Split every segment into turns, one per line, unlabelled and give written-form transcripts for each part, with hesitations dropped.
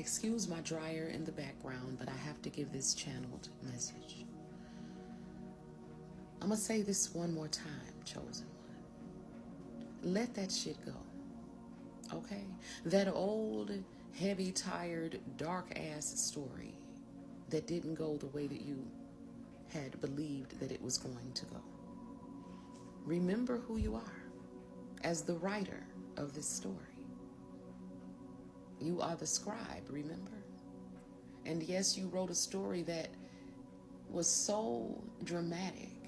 Excuse my dryer in the background, but I have to give this channeled message. I'm going to say this one more time, chosen one. Let that shit go. Okay? That old, heavy, tired, dark-ass story that didn't go the way that you had believed that it was going to go. Remember who you are as the writer of this story. You are the scribe, remember? And yes, you wrote a story that was so dramatic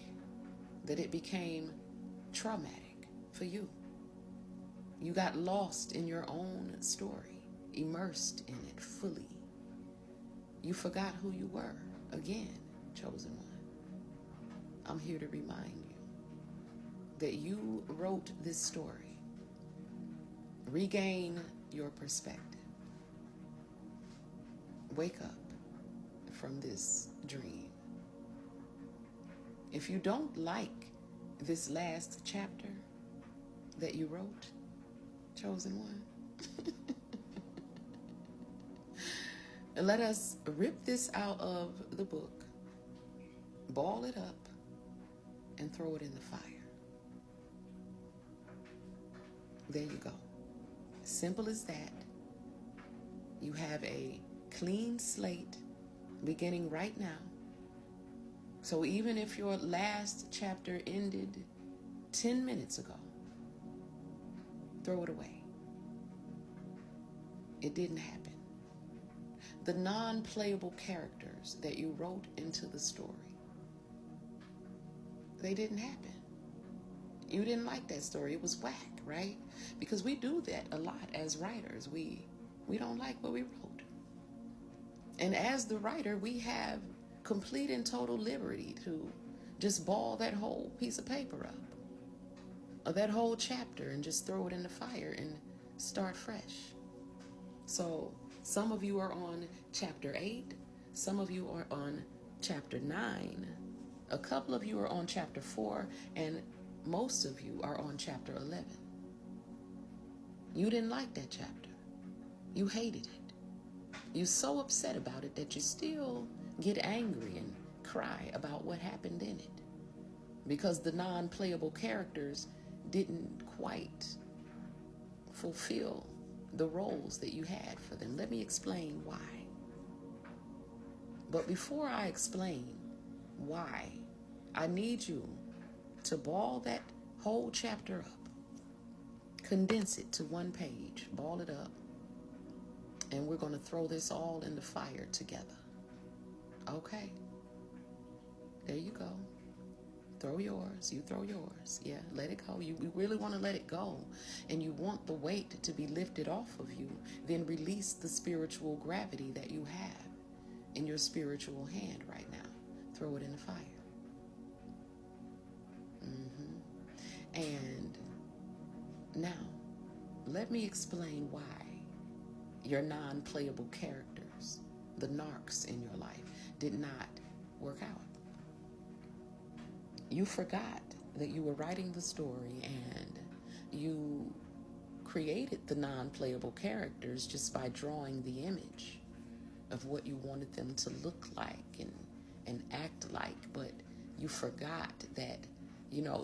that it became traumatic for you. You got lost in your own story, immersed in it fully. You forgot who you were, again, chosen one. I'm here to remind you that you wrote this story. Regain your perspective. Wake up from this dream. If you don't like this last chapter that you wrote, chosen one, let us rip this out of the book, ball it up, and throw it in the fire. There you go. Simple as that. You have a clean slate beginning right now. So even if your last chapter ended 10 minutes ago, throw it away. It didn't happen. The non-playable characters that you wrote into the story, they didn't happen. You didn't like that story. It was whack, right? Because we do that a lot as writers. We don't like what we wrote. And as the writer, we have complete and total liberty to just ball that whole piece of paper up, or that whole chapter, and just throw it in the fire and start fresh. So some of you are on chapter 8, some of you are on chapter 9, a couple of you are on chapter 4, and most of you are on chapter 11. You didn't like that chapter. You hated it. You're so upset about it that you still get angry and cry about what happened in it, because the non-playable characters didn't quite fulfill the roles that you had for them. Let me explain why. But before I explain why, I need you to ball that whole chapter up, condense it to one page, ball it up, and we're going to throw this all in the fire together. Okay? There you go. Throw yours. You throw yours. Yeah, let it go. You really want to let it go, and you want the weight to be lifted off of you, then release the spiritual gravity that you have in your spiritual hand right now. Throw it in the fire. And now, let me explain why your non-playable characters, the narcs in your life, did not work out. You forgot that you were writing the story, and you created the non-playable characters just by drawing the image of what you wanted them to look like and act like, but you forgot that,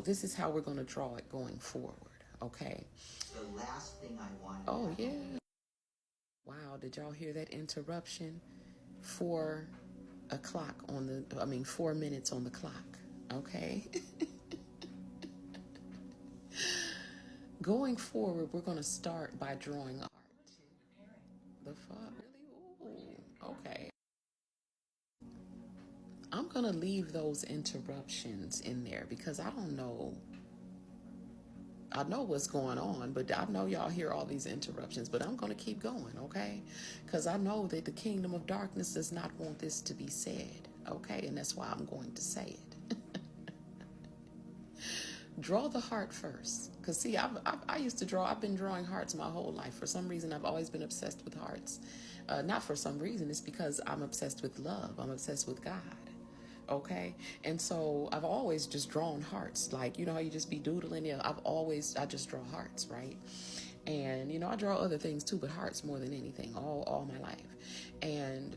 this is how we're going to draw it going forward, okay?
The last thing I wanted.
Oh, yeah. Wow, did y'all hear that interruption? 4 minutes on the clock, okay? Going forward, we're going to start by drawing art. The fuck? Really? Ooh, okay. I'm going to leave those interruptions in there because I don't know. I know what's going on, but I know y'all hear all these interruptions, but I'm going to keep going, okay? Because I know that the kingdom of darkness does not want this to be said, okay? And that's why I'm going to say it. Draw the heart first. Because, see, I used to draw. I've been drawing hearts my whole life. For some reason, I've always been obsessed with hearts. Not for some reason. It's because I'm obsessed with love. I'm obsessed with God. Okay? And so I've always just drawn hearts. Like, you know how you just be doodling? Yeah, I just draw hearts, right? And, I draw other things too, but hearts more than anything, all my life. And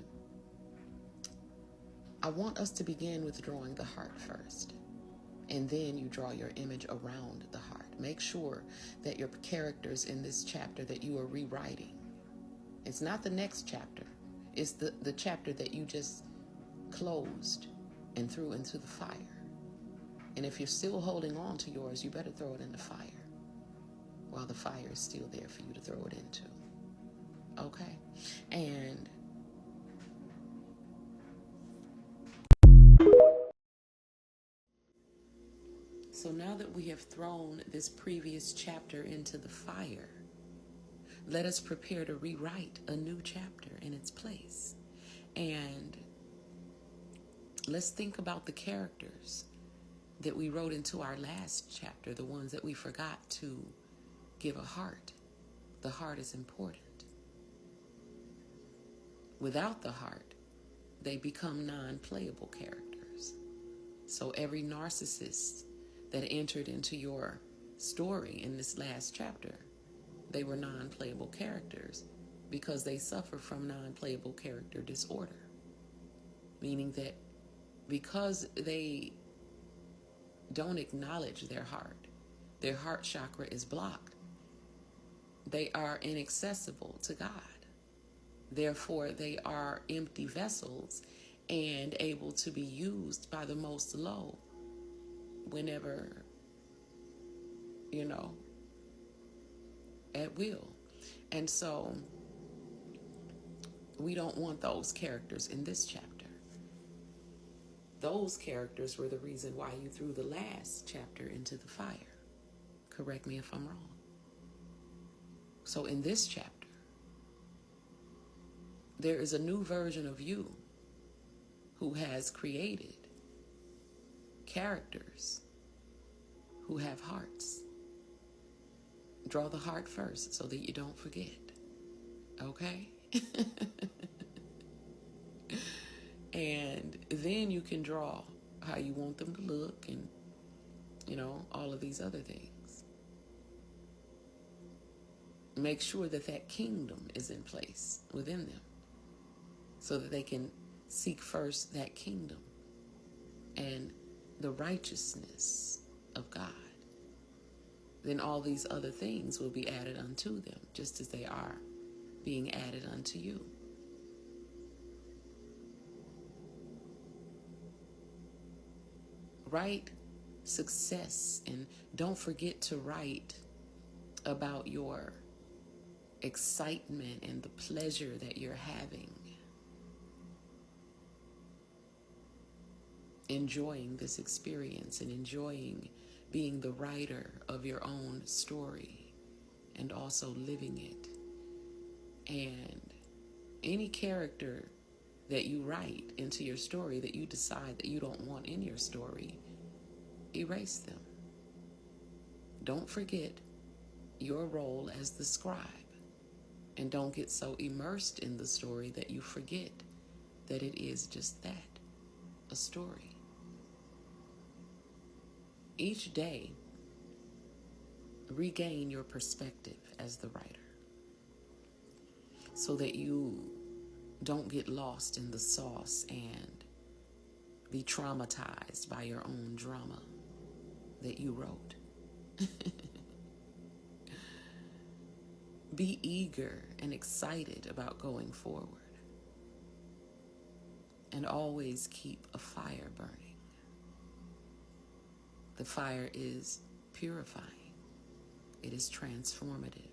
I want us to begin with drawing the heart first. And then you draw your image around the heart. Make sure that your characters in this chapter that you are rewriting, it's not the next chapter. It's the chapter that you just closed and threw into the fire. And if you're still holding on to yours, you better throw it in the fire while the fire is still there for you to throw it into. Okay? And so now that we have thrown this previous chapter into the fire, let us prepare to rewrite a new chapter in its place. And let's think about the characters that we wrote into our last chapter, the ones that we forgot to give a heart. The heart is important. Without the heart, they become non-playable characters. So every narcissist that entered into your story in this last chapter, they were non-playable characters because they suffer from non-playable character disorder. Meaning that because they don't acknowledge their heart chakra is blocked, they are inaccessible to God. Therefore, they are empty vessels and able to be used by the Most Low whenever, at will. And so we don't want those characters in this chapter. Those characters were the reason why you threw the last chapter into the fire. Correct me if I'm wrong. So in this chapter, there is a new version of you who has created characters who have hearts. Draw the heart first so that you don't forget. Okay? And then you can draw how you want them to look and, all of these other things. Make sure that that kingdom is in place within them so that they can seek first that kingdom and the righteousness of God. Then all these other things will be added unto them, just as they are being added unto you. Write success, and don't forget to write about your excitement and the pleasure that you're having, enjoying this experience and enjoying being the writer of your own story and also living it. And any character that you write into your story that you decide that you don't want in your story, erase them. Don't forget your role as the scribe, and don't get so immersed in the story that you forget that it is just that, a story. Each day, regain your perspective as the writer so that you don't get lost in the sauce and be traumatized by your own drama that you wrote. Be eager and excited about going forward. And always keep a fire burning. The fire is purifying. It is transformative.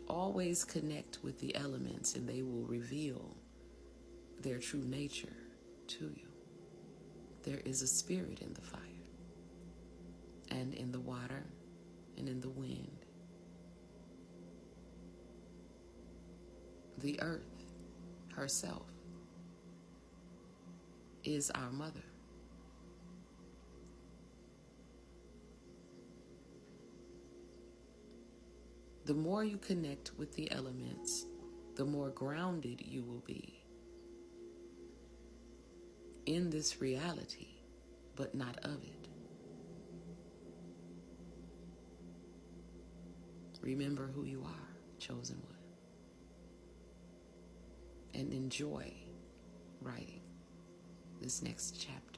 Always connect with the elements and they will reveal their true nature to you. There is a spirit in the fire, and in the water, and in the wind. The earth herself is our mother. The more you connect with the elements, the more grounded you will be in this reality, but not of it. Remember who you are, chosen one. And enjoy writing this next chapter.